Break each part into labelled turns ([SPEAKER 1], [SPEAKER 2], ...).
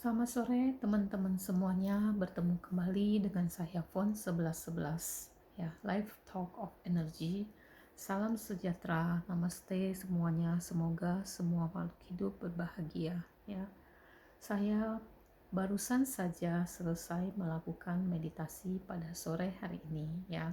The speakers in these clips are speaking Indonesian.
[SPEAKER 1] Selamat sore teman-teman semuanya, bertemu kembali dengan saya Fon 1111 ya, Live Talk of Energy. Salam sejahtera, namaste semuanya, semoga semua makhluk hidup berbahagia ya. Saya barusan saja selesai melakukan meditasi pada sore hari ini ya.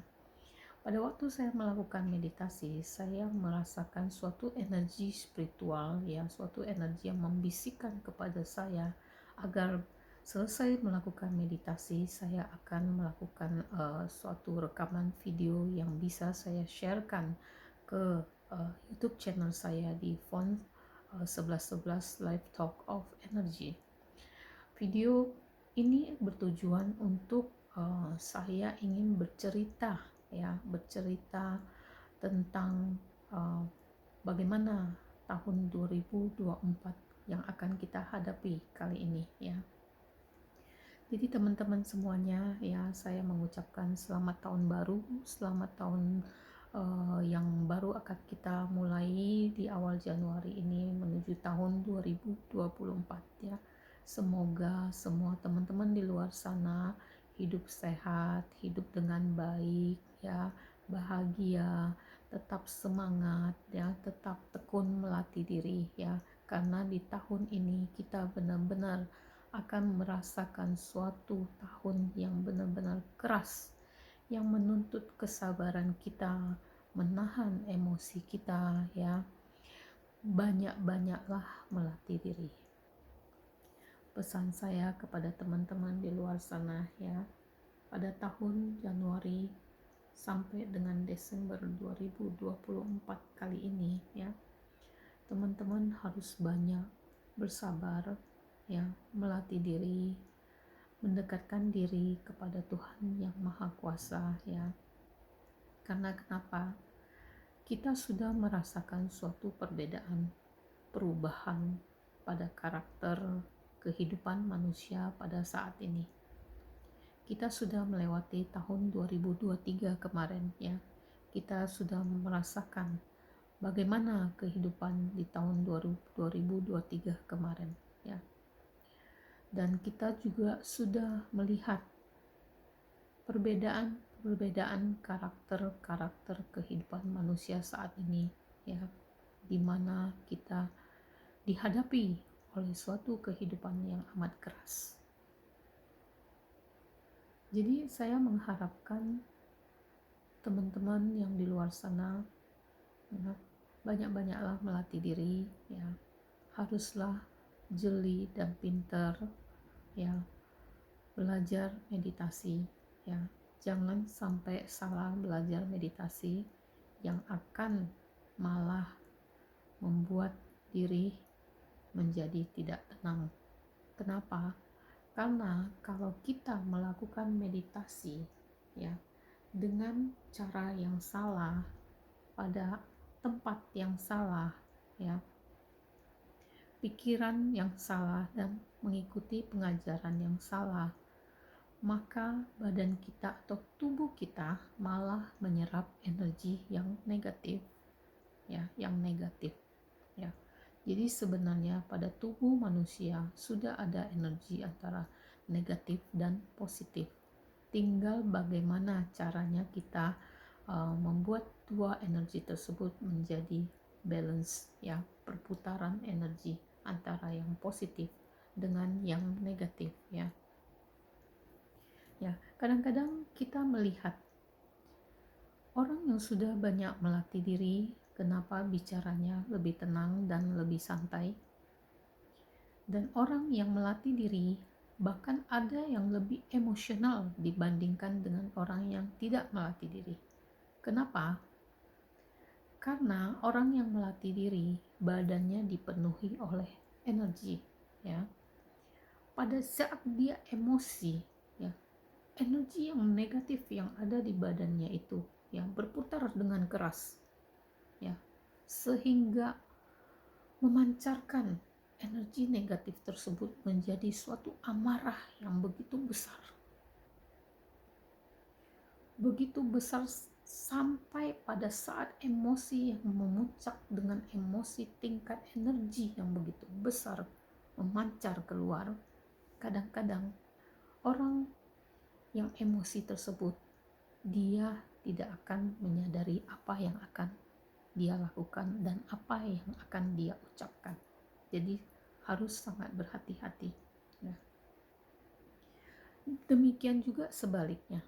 [SPEAKER 1] Pada waktu saya melakukan meditasi, saya merasakan suatu energi spiritual ya, suatu energi yang membisikkan kepada saya agar selesai melakukan meditasi, saya akan melakukan suatu rekaman video yang bisa saya sharekan ke YouTube channel saya di Fon 1111 Live Talk of Energy. Video ini bertujuan untuk saya ingin bercerita tentang bagaimana tahun 2024 yang akan kita hadapi kali ini ya. Jadi teman-teman semuanya ya, saya mengucapkan selamat tahun baru, selamat tahun yang baru akan kita mulai di awal Januari ini menuju tahun 2024 ya. Semoga semua teman-teman di luar sana hidup sehat, hidup dengan baik ya, bahagia, tetap semangat ya, tetap tekun melatih diri ya, karena di tahun ini kita benar-benar akan merasakan suatu tahun yang benar-benar keras, yang menuntut kesabaran kita, menahan emosi kita ya. Banyak-banyaklah melatih diri. Pesan saya kepada teman-teman di luar sana ya, pada tahun Januari sampai dengan Desember 2024 kali ini ya, teman-teman harus banyak bersabar ya, melatih diri, mendekatkan diri kepada Tuhan yang Maha Kuasa ya. Karena kenapa? Kita sudah merasakan suatu perubahan pada karakter kehidupan manusia pada saat ini. Kita sudah melewati tahun 2023 kemarin ya. Kita sudah merasakan bagaimana kehidupan di tahun 2023 kemarin ya. Dan kita juga sudah melihat perbedaan karakter kehidupan manusia saat ini ya, di mana kita dihadapi oleh suatu kehidupan yang amat keras. Jadi saya mengharapkan teman-teman yang di luar sana ya, banyak-banyaklah melatih diri ya, haruslah jeli dan pintar ya, belajar meditasi ya. Jangan sampai salah belajar meditasi yang akan malah membuat diri menjadi tidak tenang. Kenapa? Karena kalau kita melakukan meditasi ya dengan cara yang salah, pada tempat yang salah ya, pikiran yang salah dan mengikuti pengajaran yang salah, maka badan kita atau tubuh kita malah menyerap energi yang negatif ya, ya. Jadi sebenarnya pada tubuh manusia sudah ada energi antara negatif dan positif. Tinggal bagaimana caranya kita membuat dua energi tersebut menjadi balance ya, perputaran energi antara yang positif dengan yang negatif ya. Ya, kadang-kadang kita melihat orang yang sudah banyak melatih diri, kenapa bicaranya lebih tenang dan lebih santai. Dan orang yang melatih diri, bahkan ada yang lebih emosional dibandingkan dengan orang yang tidak melatih diri. Kenapa? Karena orang yang melatih diri, badannya dipenuhi oleh energi ya. Pada saat dia emosi ya, energi yang negatif yang ada di badannya itu yang berputar dengan keras ya, sehingga memancarkan energi negatif tersebut menjadi suatu amarah yang begitu besar sampai pada saat emosi yang memuncak dengan emosi tingkat energi yang begitu besar memancar keluar, Kadang-kadang orang yang emosi tersebut, dia tidak akan menyadari apa yang akan dia lakukan dan apa yang akan dia ucapkan. Jadi harus sangat berhati-hati. Ya. Demikian juga sebaliknya.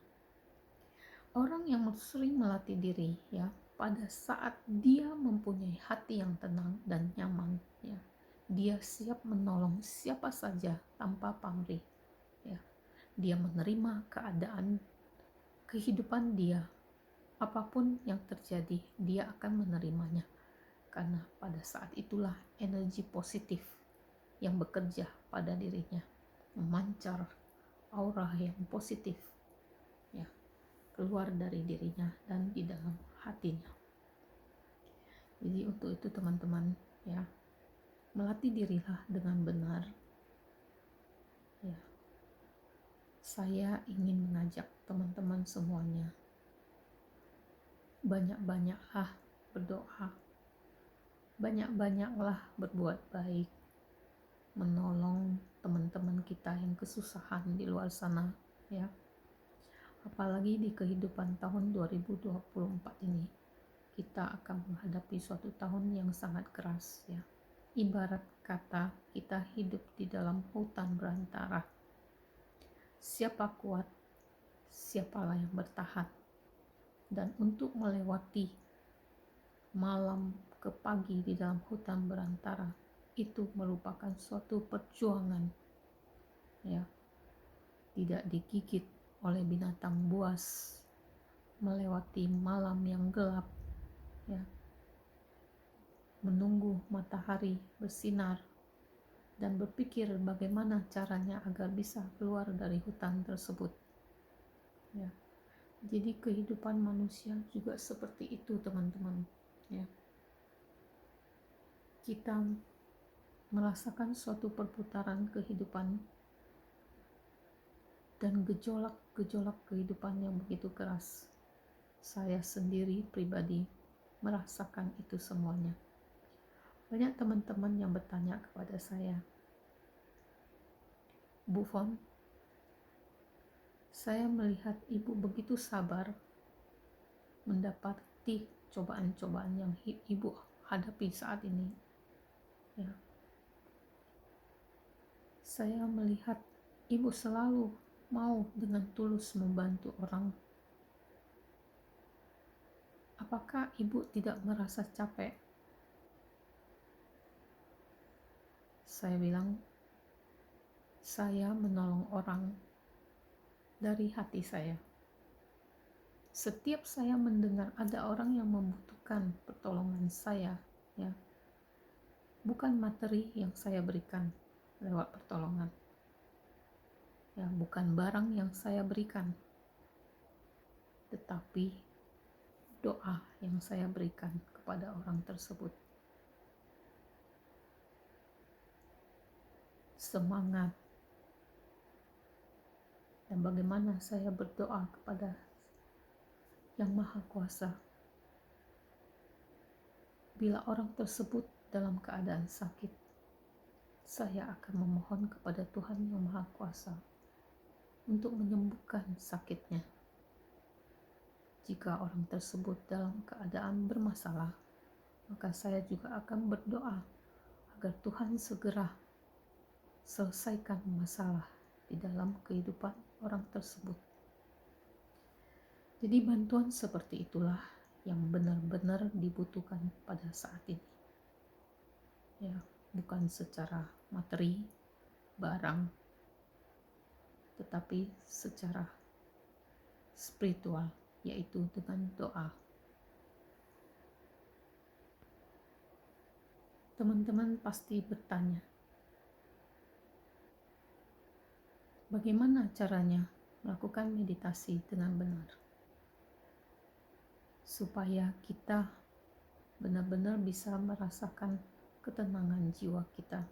[SPEAKER 1] Orang yang sering melatih diri, ya, pada saat dia mempunyai hati yang tenang dan nyaman, ya, dia siap menolong siapa saja tanpa pamrih. Ya. Dia menerima keadaan kehidupan dia, apapun yang terjadi, dia akan menerimanya. Karena pada saat itulah energi positif yang bekerja pada dirinya, memancar aura yang positif, ya, keluar dari dirinya dan di dalam hatinya. Jadi untuk itu teman-teman, ya, melatih dirilah dengan benar. Ya, saya ingin mengajak teman-teman semuanya, banyak-banyaklah berdoa, banyak-banyaklah berbuat baik, menolong teman-teman kita yang kesusahan di luar sana, ya. Apalagi di kehidupan tahun 2024 ini, kita akan menghadapi suatu tahun yang sangat keras, ya. Ibarat kata kita hidup di dalam hutan belantara. Siapa kuat, siapalah yang bertahan. Dan untuk melewati malam ke pagi di dalam hutan belantara, itu merupakan suatu perjuangan, ya. Tidak digigit oleh binatang buas, melewati malam yang gelap, ya, menunggu matahari bersinar dan berpikir bagaimana caranya agar bisa keluar dari hutan tersebut, ya. Jadi kehidupan manusia juga seperti itu teman-teman, ya. Kita merasakan suatu perputaran kehidupan dan gejolak kehidupan yang begitu keras. Saya sendiri pribadi merasakan itu semuanya. Banyak teman-teman yang bertanya kepada saya, Bu Fon, saya melihat ibu begitu sabar mendapati cobaan-cobaan yang ibu hadapi saat ini. Ya. Saya melihat ibu selalu mau dengan tulus membantu orang. Apakah ibu tidak merasa capek? Saya bilang, saya menolong orang dari hati saya. Setiap saya mendengar ada orang yang membutuhkan pertolongan saya, ya, bukan materi yang saya berikan lewat pertolongan, ya, bukan barang yang saya berikan, tetapi doa yang saya berikan kepada orang tersebut. Semangat dan bagaimana saya berdoa kepada Yang Maha Kuasa. Bila orang tersebut dalam keadaan sakit, saya akan memohon kepada Tuhan Yang Maha Kuasa untuk menyembuhkan sakitnya. Jika orang tersebut dalam keadaan bermasalah, maka saya juga akan berdoa agar Tuhan segera selesaikan masalah di dalam kehidupan orang tersebut. Jadi bantuan seperti itulah yang benar-benar dibutuhkan pada saat ini. Ya, bukan secara materi, barang, tetapi secara spiritual, yaitu dengan doa. Teman-teman pasti bertanya, bagaimana caranya melakukan meditasi dengan benar? Supaya kita benar-benar bisa merasakan ketenangan jiwa kita.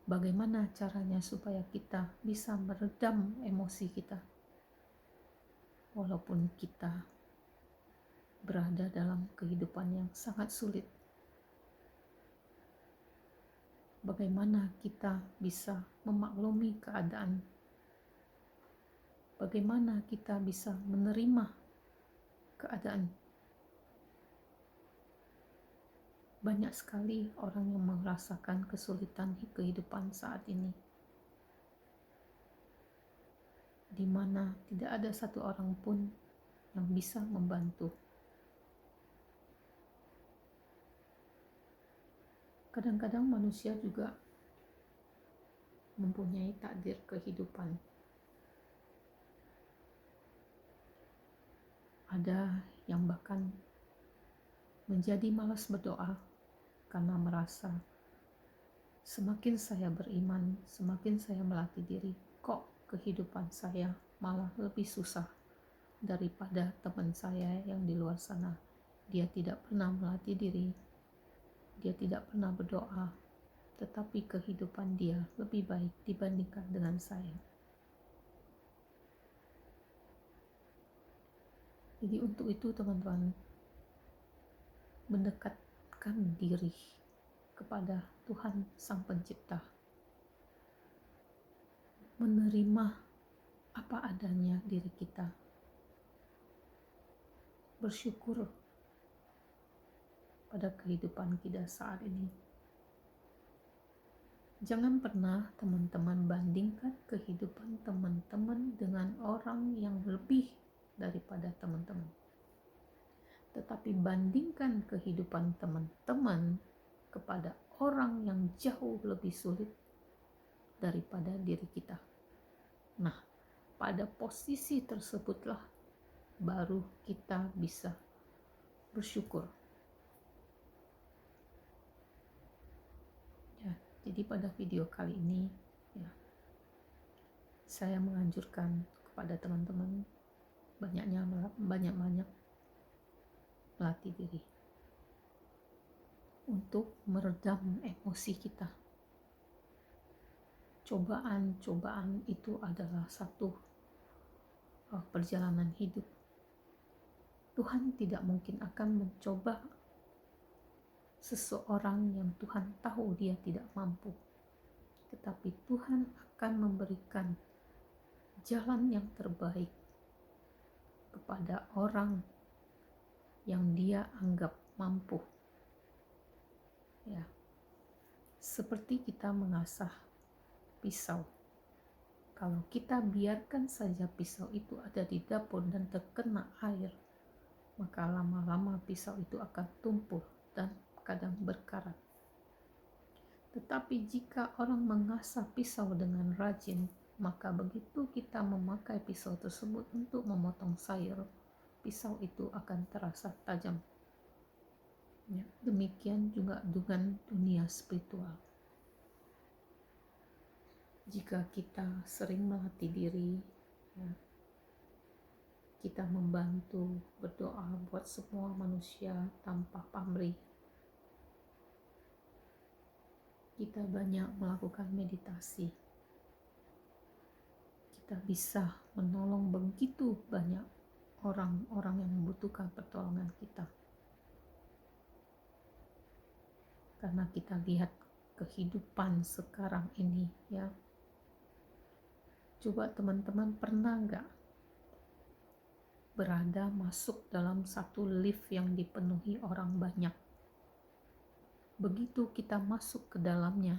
[SPEAKER 1] Bagaimana caranya supaya kita bisa meredam emosi kita? Walaupun kita berada dalam kehidupan yang sangat sulit. bagaimana kita bisa memaklumi keadaan, bagaimana kita bisa menerima keadaan. Banyak sekali orang yang merasakan kesulitan kehidupan saat ini, di mana tidak ada satu orang pun yang bisa membantu. Kadang-kadang manusia juga mempunyai takdir kehidupan. Ada yang bahkan menjadi malas berdoa karena merasa semakin saya beriman, semakin saya melatih diri, kok kehidupan saya malah lebih susah daripada teman saya yang di luar sana. Dia tidak pernah melatih diri, dia tidak pernah berdoa, tetapi kehidupan dia lebih baik dibandingkan dengan saya. Jadi untuk itu teman-teman, mendekatkan diri kepada Tuhan Sang Pencipta, menerima apa adanya diri kita, bersyukur pada kehidupan kita saat ini. Jangan pernah teman-teman bandingkan kehidupan teman-teman dengan orang yang lebih daripada teman-teman, tetapi bandingkan kehidupan teman-teman kepada orang yang jauh lebih sulit daripada diri kita. Nah, pada posisi tersebutlah baru kita bisa bersyukur. Ya, jadi pada video kali ini ya, saya menganjurkan kepada teman-teman banyak melatih diri untuk meredam emosi kita. Cobaan itu adalah satu perjalanan hidup. Tuhan tidak mungkin akan mencoba seseorang yang Tuhan tahu dia tidak mampu, tetapi Tuhan akan memberikan jalan yang terbaik kepada orang yang dia anggap mampu. Ya, seperti kita mengasah pisau. Kalau kita biarkan saja pisau itu ada di dapur dan terkena air, maka lama-lama pisau itu akan tumpul dan kadang berkarat. Tetapi jika orang mengasah pisau dengan rajin, maka begitu kita memakai pisau tersebut untuk memotong sayur, pisau itu akan terasa tajam. Ya, demikian juga dengan dunia spiritual. Jika kita sering melatih diri, ya, kita membantu berdoa buat semua manusia tanpa pamrih, kita banyak melakukan meditasi, kita bisa menolong begitu banyak orang-orang yang membutuhkan pertolongan kita. Karena kita lihat kehidupan sekarang ini, ya. Coba teman-teman pernah nggak berada masuk dalam satu lift yang dipenuhi orang banyak? Begitu kita masuk ke dalamnya,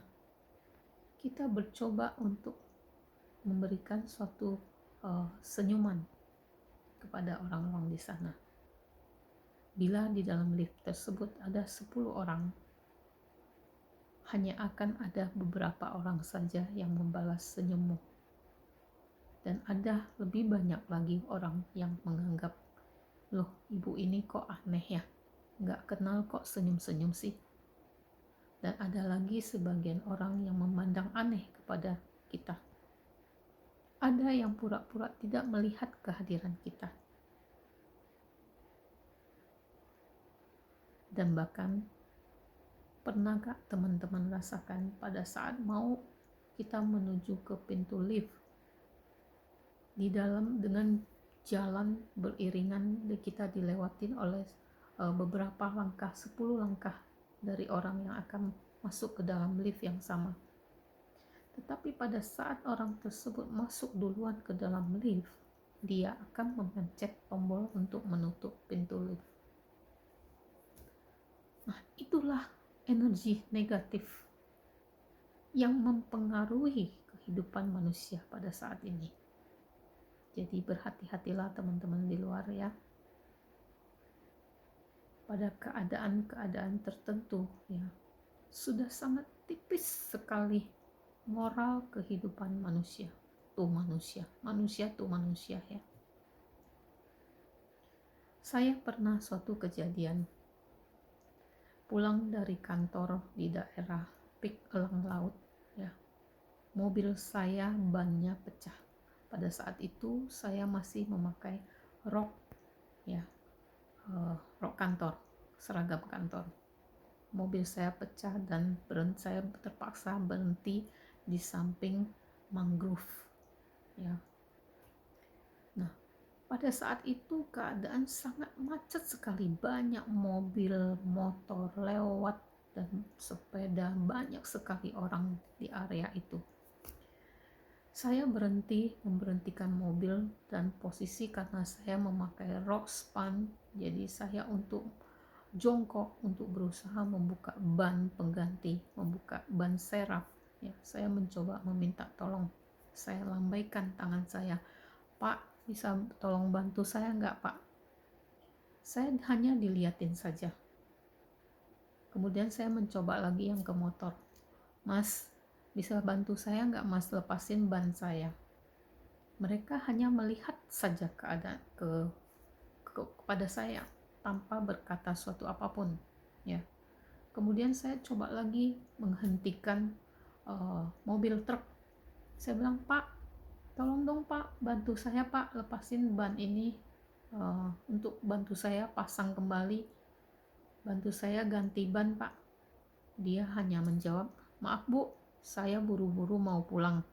[SPEAKER 1] kita bercoba untuk memberikan suatu senyuman kepada orang-orang di sana. Bila di dalam lift tersebut ada 10 orang, hanya akan ada beberapa orang saja yang membalas senyummu. Dan ada lebih banyak lagi orang yang menganggap, loh ibu ini kok aneh ya, nggak kenal kok senyum-senyum sih. Dan ada lagi sebagian orang yang memandang aneh kepada kita. Ada yang pura-pura tidak melihat kehadiran kita. Dan bahkan pernah gak teman-teman rasakan pada saat mau kita menuju ke pintu lift, di dalam dengan jalan beriringan kita dilewatin oleh beberapa langkah, 10 langkah dari orang yang akan masuk ke dalam lift yang sama. Tetapi pada saat orang tersebut masuk duluan ke dalam lift, dia akan memencet tombol untuk menutup pintu lift. Nah, itulah energi negatif yang mempengaruhi kehidupan manusia pada saat ini. Jadi berhati-hatilah teman-teman di luar ya. Pada keadaan-keadaan tertentu ya, sudah sangat tipis sekali moral kehidupan manusia. Manusia ya. Saya pernah suatu kejadian pulang dari kantor di daerah Pik Elang Laut ya. Mobil saya bannya pecah. Pada saat itu saya masih memakai rok ya, rok kantor, seragam kantor. Mobil saya pecah dan saya terpaksa berhenti di samping mangrove ya. Nah, pada saat itu keadaan sangat macet sekali, banyak mobil, motor lewat dan sepeda, banyak sekali orang di area itu. Saya memberhentikan mobil dan posisi karena saya memakai rok span, jadi saya untuk jongkok untuk berusaha membuka ban pengganti, membuka ban seraf ya. Saya mencoba meminta tolong, saya lambaikan tangan saya, Pak bisa tolong bantu saya enggak Pak? Saya hanya diliatin saja. Kemudian saya mencoba lagi yang ke motor, Mas bisa bantu saya enggak Mas lepasin ban saya? Mereka hanya melihat saja keadaan kepada saya tanpa berkata suatu apapun ya. Kemudian saya coba lagi menghentikan mobil truk. Saya bilang, Pak tolong dong Pak, bantu saya Pak lepasin ban ini, untuk bantu saya pasang kembali, bantu saya ganti ban Pak. Dia hanya menjawab, maaf Bu, saya buru-buru mau pulang.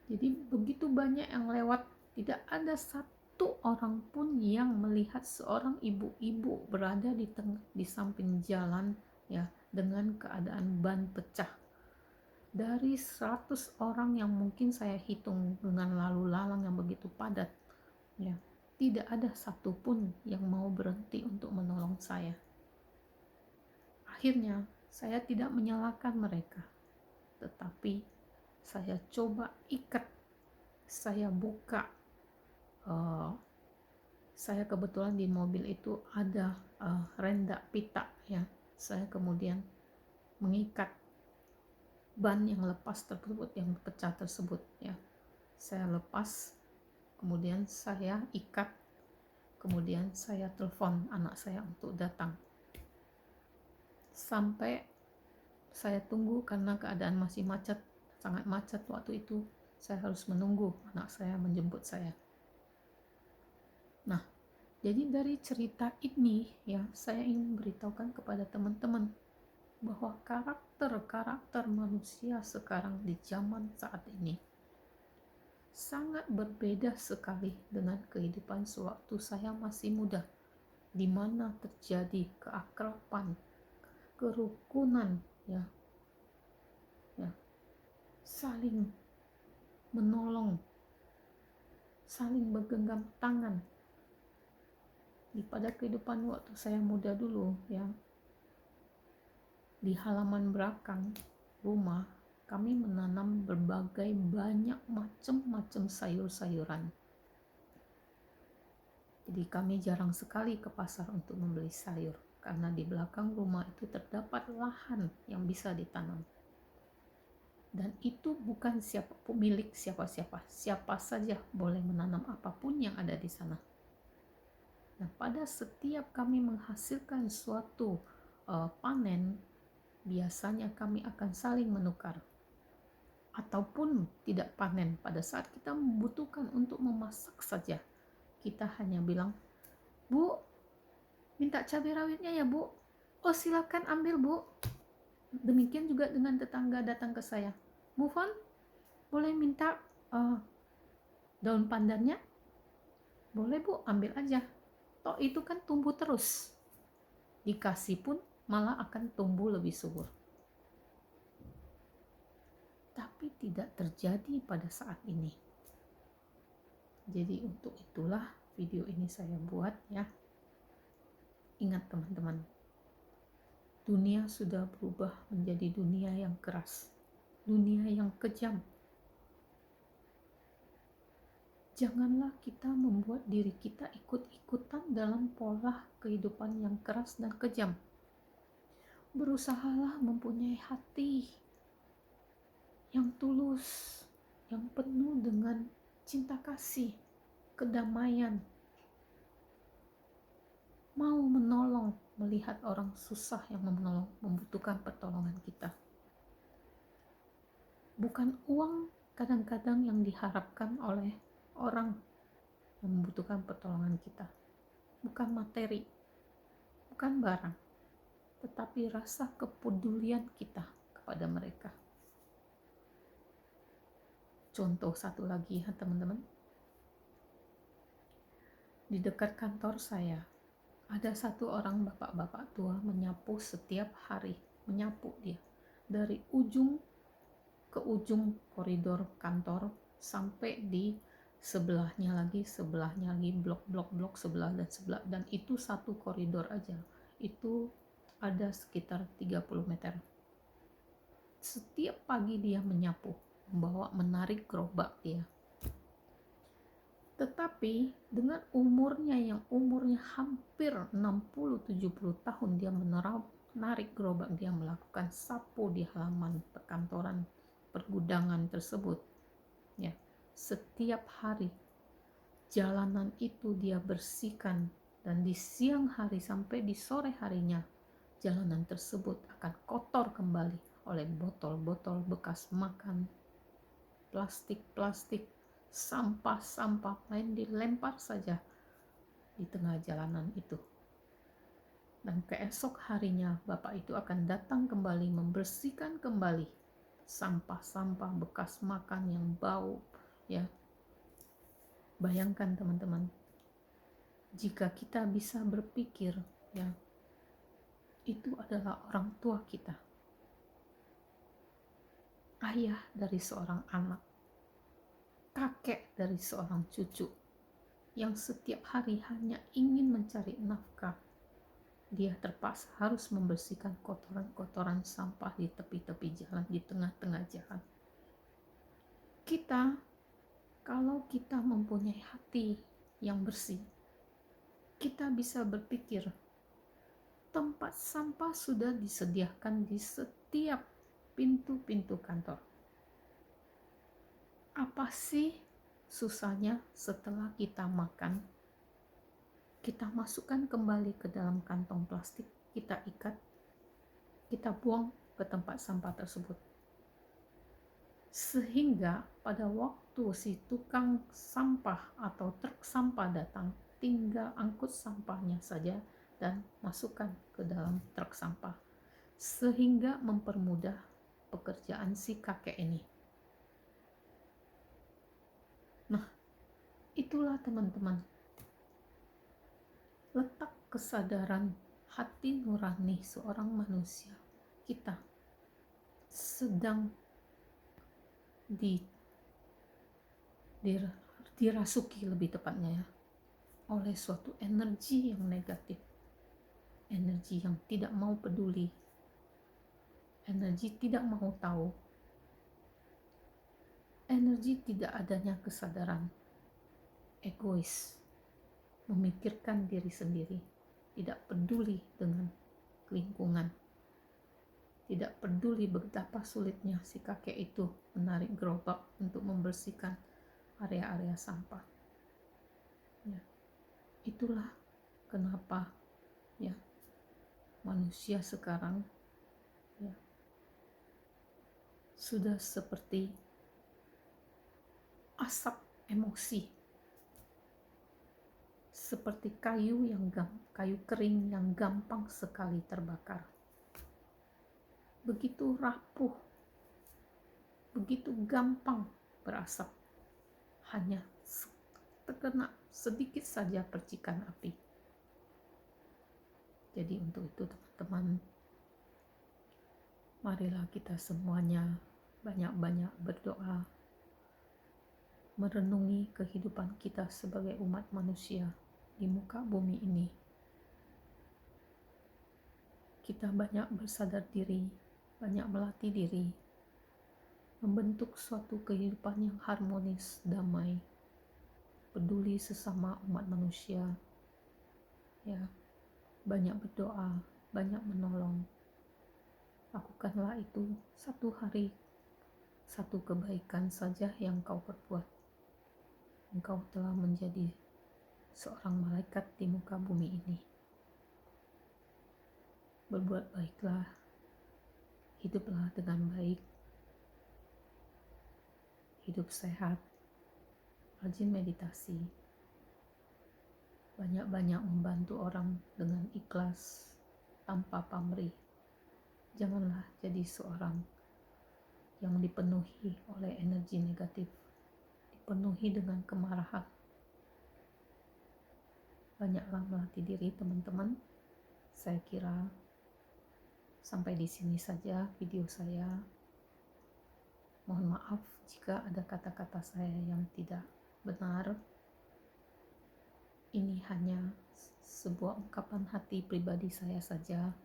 [SPEAKER 1] Jadi begitu banyak yang lewat, tidak ada satu orang pun yang melihat seorang ibu-ibu berada di samping jalan ya, dengan keadaan ban pecah. Dari 100 orang yang mungkin saya hitung dengan lalu lalang yang begitu padat ya, tidak ada satupun yang mau berhenti untuk menolong saya. Akhirnya saya tidak menyalahkan mereka, tetapi saya coba ikat, saya buka, saya kebetulan di mobil itu ada rendak pita ya. Saya kemudian mengikat ban yang lepas tersebut, yang pecah tersebut ya. Saya lepas, kemudian saya ikat, kemudian saya telepon anak saya untuk datang. Sampai saya tunggu karena keadaan masih macet, sangat macet waktu itu. Saya harus menunggu anak saya menjemput saya. Nah, jadi dari cerita ini ya, saya ingin beritahukan kepada teman-teman bahwa karakter manusia sekarang di zaman saat ini sangat berbeda sekali dengan kehidupan sewaktu saya masih muda, di mana terjadi keakraban, kerukunan ya, saling menolong, saling bergenggam tangan. Pada kehidupan waktu saya muda dulu ya, di halaman belakang rumah kami menanam berbagai banyak macam-macam sayur-sayuran. Jadi kami jarang sekali ke pasar untuk membeli sayur karena di belakang rumah itu terdapat lahan yang bisa ditanam. Dan itu bukan milik siapa-siapa, siapa saja boleh menanam apapun yang ada di sana. Nah, pada setiap kami menghasilkan suatu panen, biasanya kami akan saling menukar. Ataupun tidak panen, pada saat kita membutuhkan untuk memasak saja, kita hanya bilang, Bu, minta cabai rawitnya ya Bu. Oh silakan ambil Bu. Demikian juga dengan tetangga datang ke saya, Bu Fon, boleh minta daun pandannya? Boleh Bu, ambil aja. Toh itu kan tumbuh terus. Dikasih pun malah akan tumbuh lebih subur. Tapi tidak terjadi pada saat ini. Jadi untuk itulah video ini saya buat ya. Ingat teman-teman, dunia sudah berubah menjadi dunia yang keras, dunia yang kejam. Janganlah kita membuat diri kita ikut-ikutan dalam pola kehidupan yang keras dan kejam. Berusahalah mempunyai hati yang tulus, yang penuh dengan cinta kasih, kedamaian, mau menolong, melihat orang susah yang membutuhkan pertolongan kita. Bukan uang kadang-kadang yang diharapkan oleh orang yang membutuhkan pertolongan kita, bukan materi, bukan barang, tetapi rasa kepedulian kita kepada mereka. Contoh satu lagi ya teman-teman, di dekat kantor saya ada satu orang bapak-bapak tua menyapu setiap hari, menyapu dia dari ujung ke ujung koridor kantor sampai di sebelahnya lagi, blok sebelah dan sebelah, dan itu satu koridor aja, itu ada sekitar 30 meter. Setiap pagi dia menyapu, menarik gerobak dia. Tetapi dengan umurnya yang umurnya hampir 60-70 tahun, dia menarik gerobak, dia melakukan sapu di halaman perkantoran, pergudangan tersebut ya. Setiap hari jalanan itu dia bersihkan, dan di siang hari sampai di sore harinya jalanan tersebut akan kotor kembali oleh botol-botol bekas makan, plastik-plastik, sampah-sampah lain dilempar saja di tengah jalanan itu. Dan keesok harinya bapak itu akan datang kembali, membersihkan kembali sampah-sampah bekas makan yang bau ya. Bayangkan teman-teman, jika kita bisa berpikir ya, itu adalah orang tua kita, ayah dari seorang anak, kakek dari seorang cucu, yang setiap hari hanya ingin mencari nafkah. Dia terpaksa harus membersihkan kotoran-kotoran sampah di tepi-tepi jalan, di tengah-tengah jalan. Kita, kalau kita mempunyai hati yang bersih, kita bisa berpikir, tempat sampah sudah disediakan di setiap pintu-pintu kantor. Apa sih susahnya setelah kita makan, kita masukkan kembali ke dalam kantong plastik, kita ikat, kita buang ke tempat sampah tersebut. Sehingga pada waktu si tukang sampah atau truk sampah datang, tinggal angkut sampahnya saja dan masukkan ke dalam truk sampah. Sehingga mempermudah pekerjaan si kakek ini. Nah, itulah teman-teman, letak kesadaran hati nurani seorang manusia kita sedang dirasuki, lebih tepatnya ya, oleh suatu energi yang negatif, energi yang tidak mau peduli, energi tidak mau tahu, energi tidak adanya kesadaran, egois, memikirkan diri sendiri, tidak peduli dengan lingkungan, tidak peduli betapa sulitnya si kakek itu menarik gerobak untuk membersihkan area-area sampah. Ya, itulah kenapa ya manusia sekarang ya sudah seperti asap emosi, seperti kayu kering yang gampang sekali terbakar. Begitu rapuh, begitu gampang berasap, hanya terkena sedikit saja percikan api. Jadi untuk itu teman-teman, Marilah kita semuanya banyak-banyak berdoa, merenungi kehidupan kita sebagai umat manusia di muka bumi ini. Kita banyak bersadar diri, banyak melatih diri, membentuk suatu kehidupan yang harmonis, damai, peduli sesama umat manusia, ya, banyak berdoa, banyak menolong. Lakukanlah itu satu hari, satu kebaikan saja yang kau perbuat. Engkau telah menjadi seorang malaikat di muka bumi ini. Berbuat baiklah, hiduplah dengan baik, hidup sehat, rajin meditasi, banyak-banyak membantu orang dengan ikhlas, tanpa pamrih. Janganlah jadi seorang yang dipenuhi oleh energi negatif, dipenuhi dengan kemarahan. Banyaklah melatih diri teman-teman. Saya kira sampai di sini saja video saya. Mohon maaf jika ada kata-kata saya yang tidak benar. Ini hanya sebuah ungkapan hati pribadi saya saja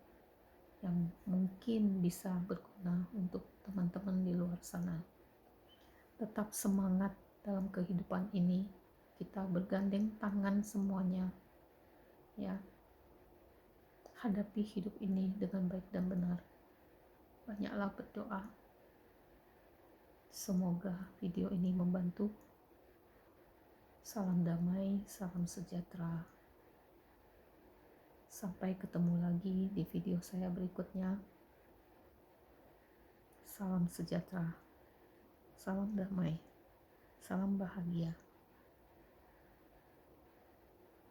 [SPEAKER 1] yang mungkin bisa berguna untuk teman-teman di luar sana. Tetap semangat dalam kehidupan ini. Kita bergandeng tangan semuanya, ya. Hadapi hidup ini dengan baik dan benar. Banyaklah berdoa. Semoga video ini membantu. Salam damai, salam sejahtera. Sampai ketemu lagi di video saya berikutnya. Salam sejahtera, salam damai, salam bahagia.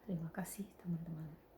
[SPEAKER 1] Terima kasih teman-teman.